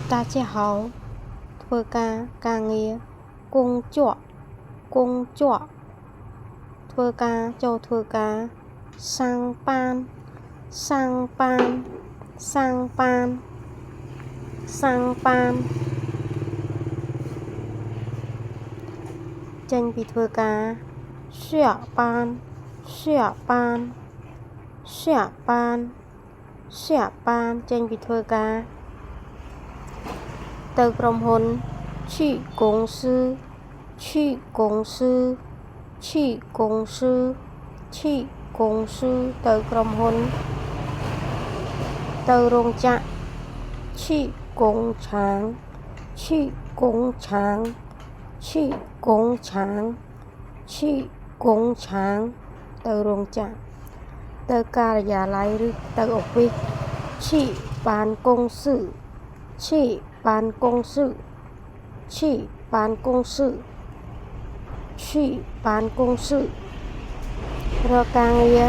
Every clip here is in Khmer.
大家好ធ្វើការងារគង់ជក់ធ្វើការចូលធ្វើការសាំងប៉ានចេញពីធ្វើការ下班ចេញពីធ្វើការទៅក្រុមហ៊ុន去公司ទៅក្រុមហ៊ុនទៅរោងចក្រ去工厂ទៅរោងចក្រទៅការិយាល័យឬទៅអ៊ុហ្វីស去办公室រកការងារ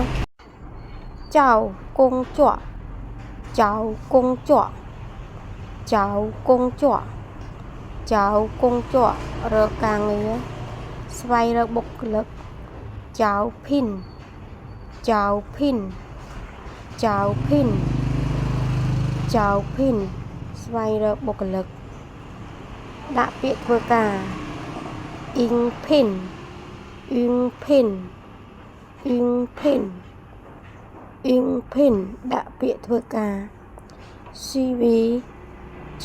ចៅគង់ជក់រកការងារស្វែងរកបុគ្គលិកចៅភិនស្វែងរកបុគ្គលិកដាក់ពាក្យធ្វើការអ៊ីងភិនដាក់ពាក្យធ្វើការ CV 简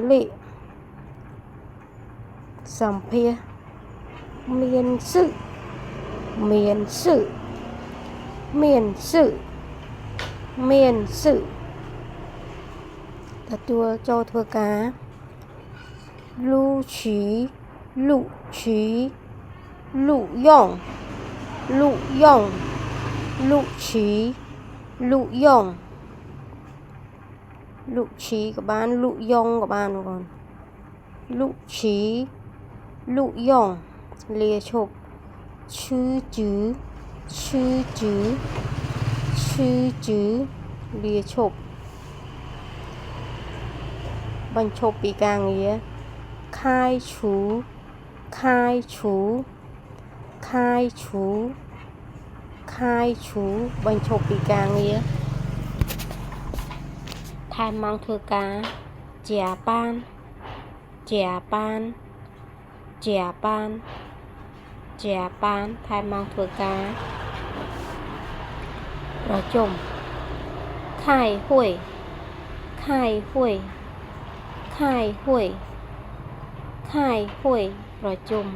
历សម្ភារមានសិទទួលចូលធ្វើការ录取ក៏បានលុយងក៏បានបងលុយងលាឈប់ឈឺជឺលាឈប់បញ្ឈប់ពីការងារខាយឈូបញ្ឈប់ពីការងារថែមម៉ោងធ្វើការជាបានថែមម៉ោងធ្វើការប្រជុំខាយហួយប្រជុំ